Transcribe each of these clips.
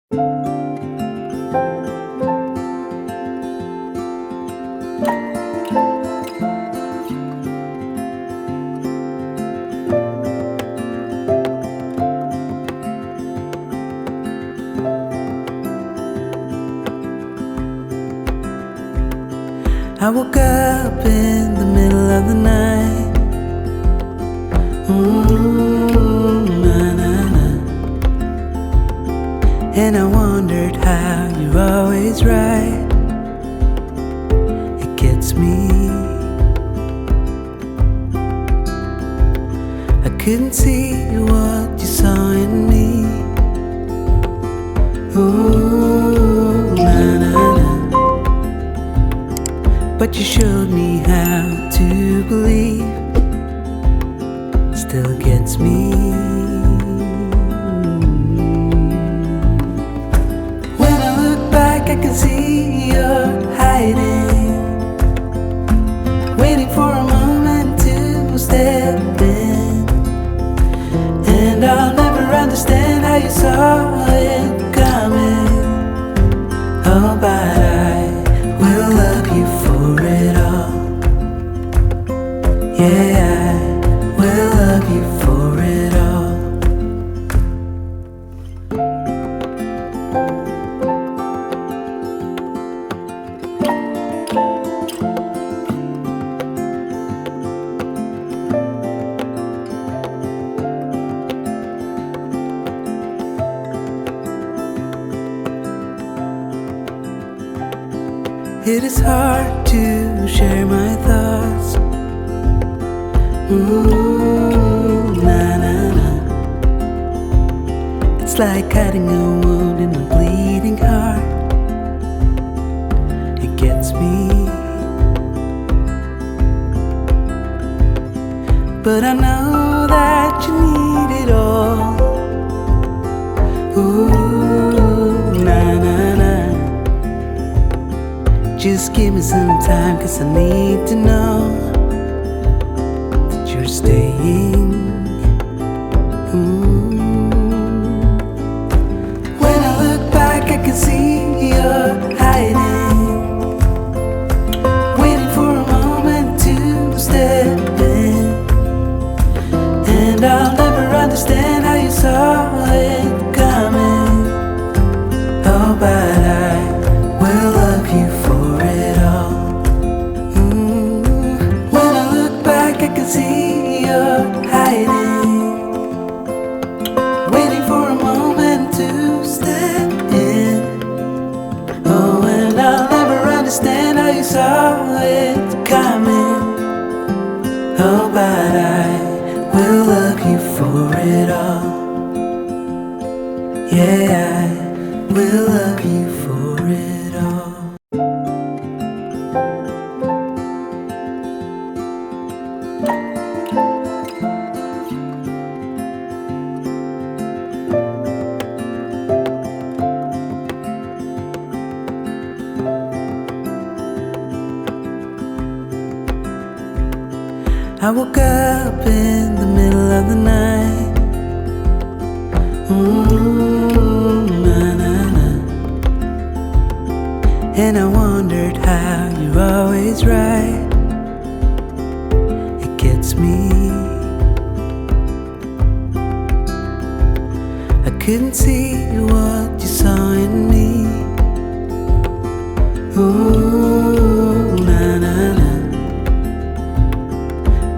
I woke up in the middle of the night. Na-na-na. And I wondered how you're always right. It gets me. I couldn't see what you saw in me. Ooh, na-na-na. But you showed me how to believe. Still gets me. When I look back, I can see you're hiding, waiting for a moment to step in. And I'll never understand how you saw it coming. Oh, but I will love you for it all. Yeah, I will love you for it all. It is hard to share my thoughts. Ooh, na-na-na. It's like hiding a wound in a bleeding heart. It gets me. But I know that you need it all. Ooh, na-na-na. Just give me some time, 'cause I need to know that you're staying. When I look back, I can see you're hiding, waiting for a moment to step in. And I'll never understand how you saw it coming. Oh, but I will love you for it all. When I look back, I can see you're hiding, waiting for a moment to step in. Oh, and I'll never understand how you saw it coming. Oh, but I will love you for it all. Yeah, I will love you for it all. I woke up in the middle of the night. Na-na-na. And I wondered how you're always right. It gets me. I couldn't see what you saw in me. Ooh, na-na-na.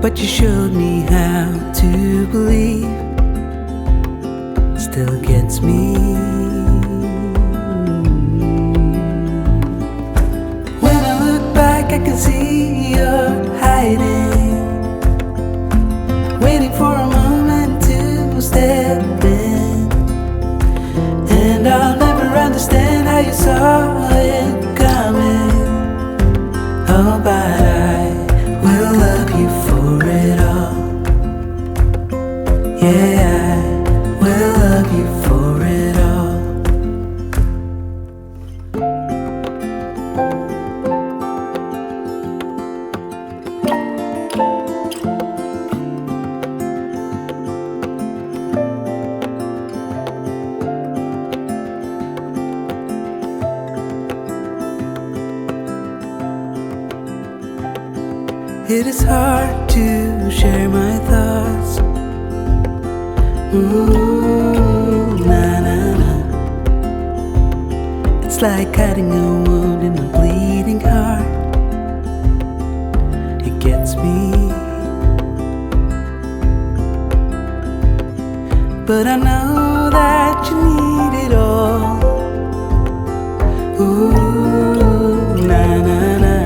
But you showed me how to believe. Still gets me. When I look back, I can see you're hiding, waiting for a moment to step in. And I'll never understand how you saw it coming. Oh, but I will love you for it all. Yeah, I will love you for it all. It is hard to share my thoughts. Na na na. It's like cutting a wound in a bleeding heart. It gets me, but I know that you need it all. Ooh, na na na.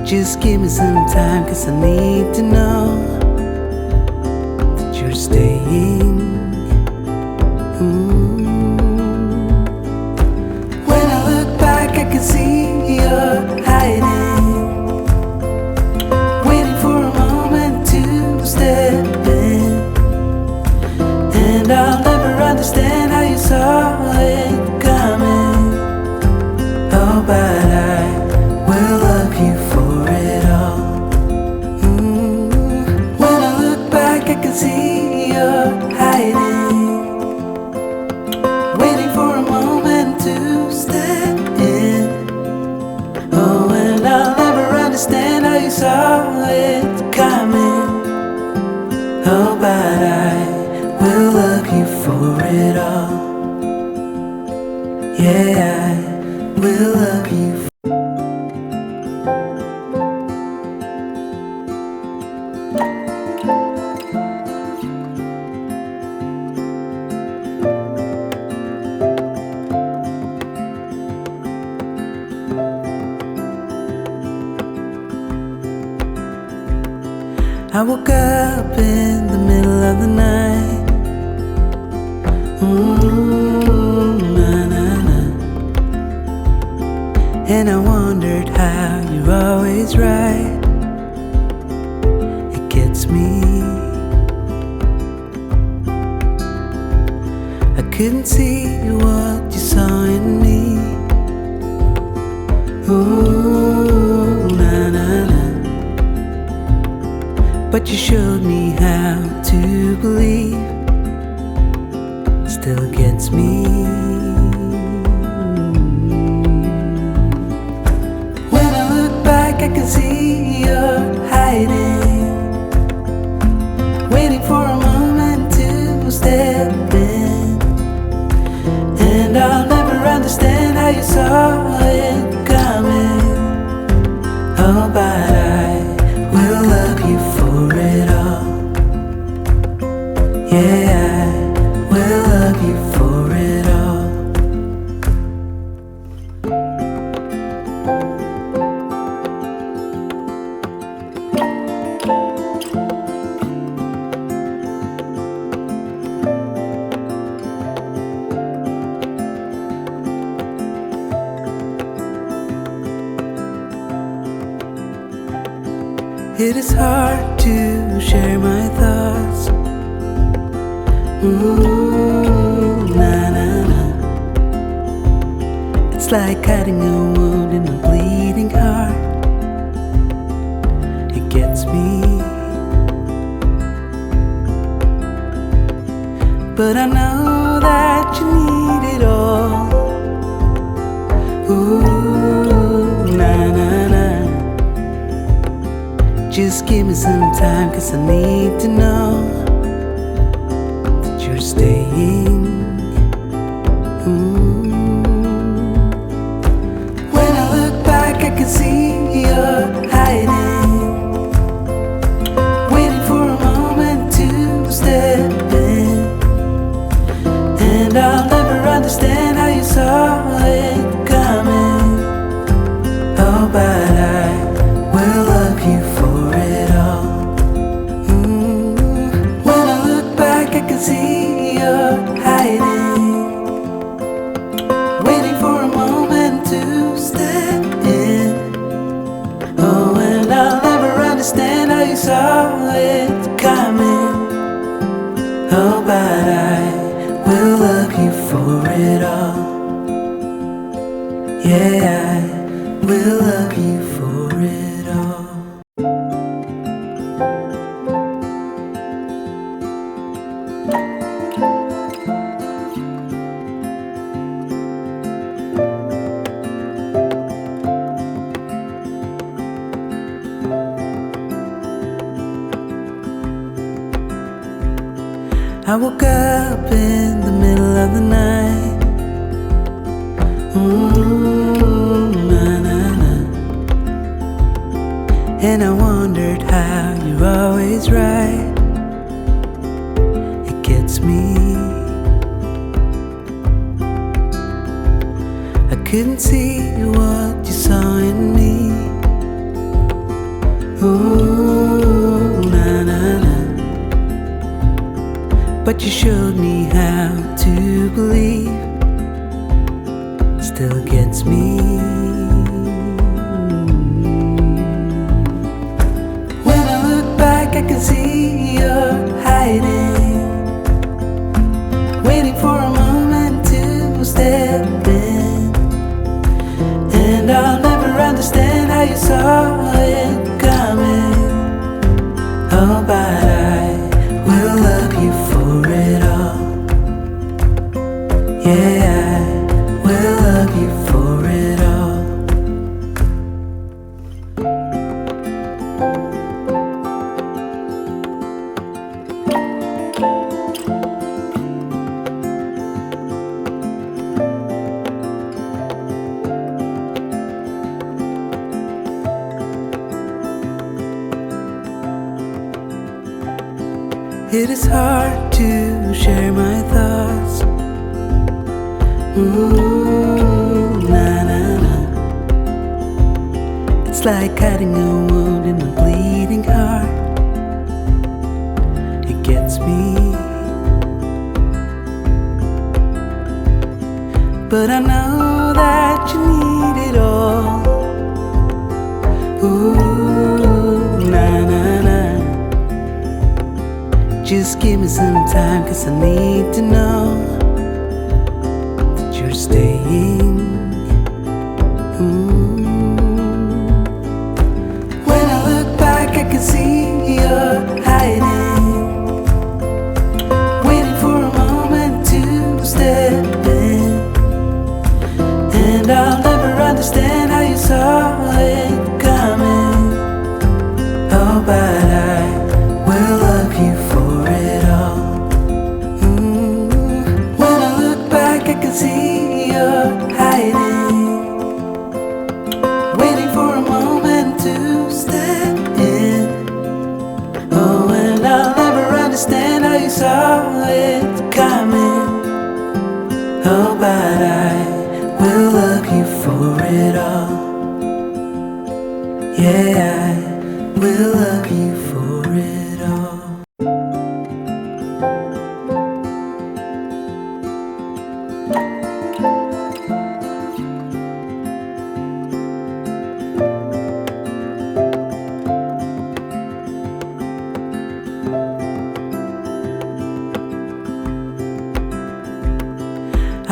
Just give me some time, 'cause I need to know that you're staying. When I look back, I can see you're hiding, waiting for a moment to step in. And I'll never understand how you saw it coming. Oh, but I will love you for it all. When I look back, I can see you're hiding, waiting for a moment to step in. Oh, and I'll never understand how you saw it coming. Oh, but I will love you for it all. Yeah, I will love you. I woke up in the middle of the night. Na na na. And I wondered how you're always right. It gets me. I couldn't see what you saw in me. Ooh, na na na. But you showed me how to believe. Still gets me. When I look back, I can see you're hiding, waiting for a moment to step in. And I'll never understand how you saw it coming. Oh, but I will love you for it all. Yeah, I will love you for it all. It is hard to share my thoughts. Na na na. It's like cutting a wound in a bleeding heart. It gets me, but I know that you need it all. Ooh, na na na. Just give me some time, 'cause I need to know that you're staying. When I look back, I can see you're hiding, waiting for a moment to step in. And I'll never understand how you saw it coming. Oh, but I will love you for it all. When I look back, I can see you're hiding, waiting for a moment to step in. Oh, and I'll never understand how you saw it coming. Oh, but I will love you for it all. Yeah, I will love you for it all. I woke up in the middle of the night. Na, na, na. And I wondered how you're always right. It gets me. I couldn't see what you saw in me. Ooh, na, na, na. But you showed me how to believe. Still gets me. When I look back, I can see you're hiding, waiting for a moment to step in. And I'll never understand how you saw it coming. Oh, but I will love you for it all. Yeah, I will love you for it all. It is hard to share my thoughts. Ooh, na, na, na. It's like hiding a wound in a bleeding heart. It gets me. But I know that you need it all. Ooh, na, na, na. Just give me some time, 'cause I need to know that you're staying. When I look back, I can see you're hiding, waiting for a moment to step in. And I'll never understand how you saw it coming. Oh, but I will love you for it all. When I look back, I can see you're hiding, waiting for a moment to step in. Oh, and I'll never understand how you saw it coming. Oh, but I will love you for it all. Yeah, I will love you for it all.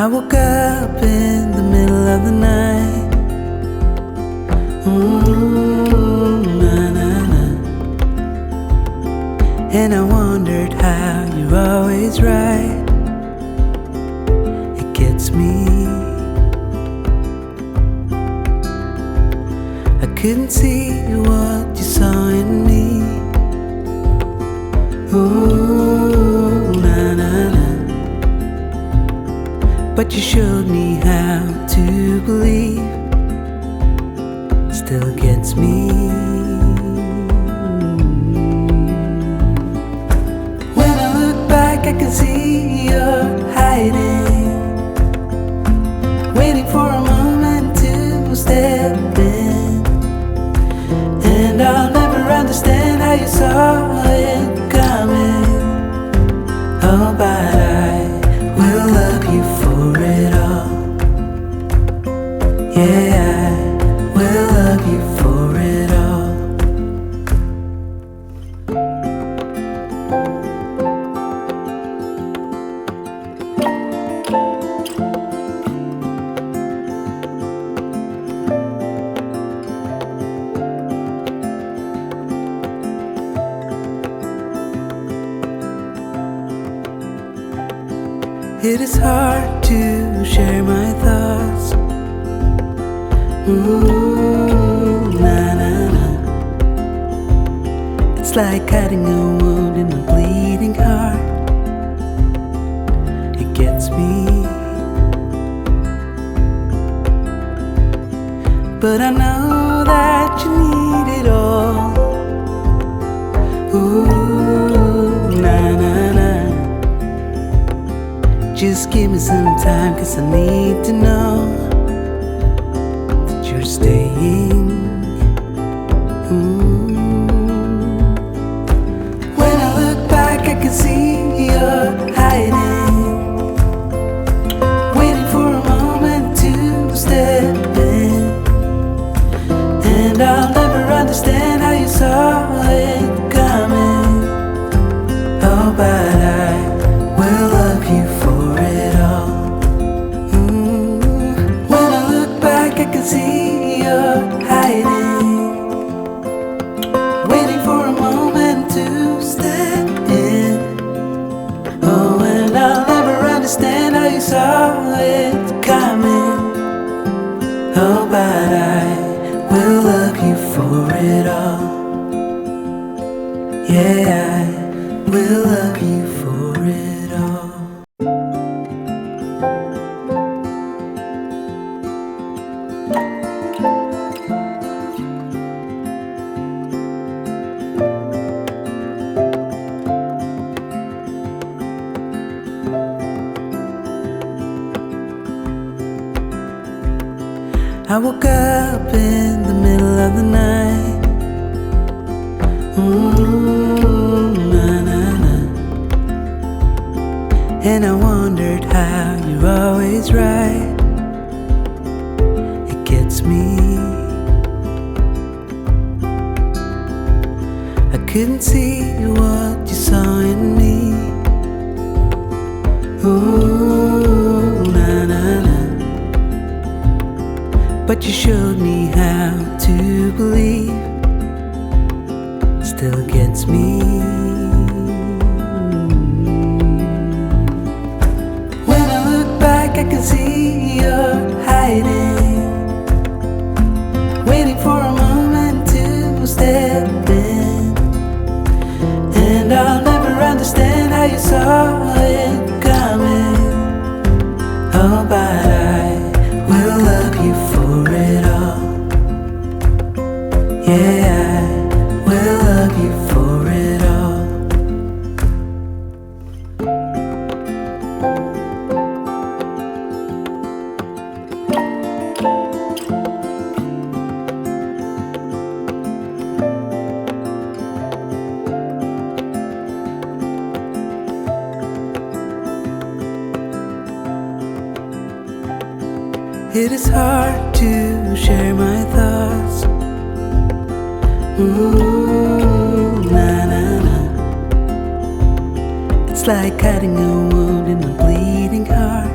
I woke up in the middle of the night. Ooh, na, na, na. And I wondered how you're always right. It gets me. I couldn't see what you saw in me. Ooh, na, na, na. But you showed me how to believe. Still gets me. When I look back, I can see you're hiding, waiting for a moment to step in. And I'll never understand how you saw it coming. Oh, but I will love you for it all. Yeah, I will love you for it all. It is hard to share my thoughts. Ooh, na, na, na. It's like hiding a wound in a bleeding heart. but I know that you need it all. Ooh, na-na-na. Just give me some time, 'cause I need to know that you're staying. When I look back, I can see you're hiding, waiting for a moment to step in. And I'll never understand how you saw it coming. Oh, but I will love you for it all. When I look back, I can see you're hiding, waiting for a moment to step in. Oh, and I'll never understand how you saw it coming. Oh, but I will love you for it all. Yeah, I will love you for it all. I woke up in the middle of the night. Na-na-na. And I wondered how you're always right. It gets me. I couldn't see what you saw in me. Ooh, na-na-na. But you showed me how to believe. Still gets me. When I look back, I can see you're hiding, waiting for a moment to step in. And I'll never understand how you saw it coming. Oh, but I will love you for it all. Yeah, I will love you for it all. It is hard to share my thoughts. Ooh, na-na-na. It's like cutting a wound in a bleeding heart.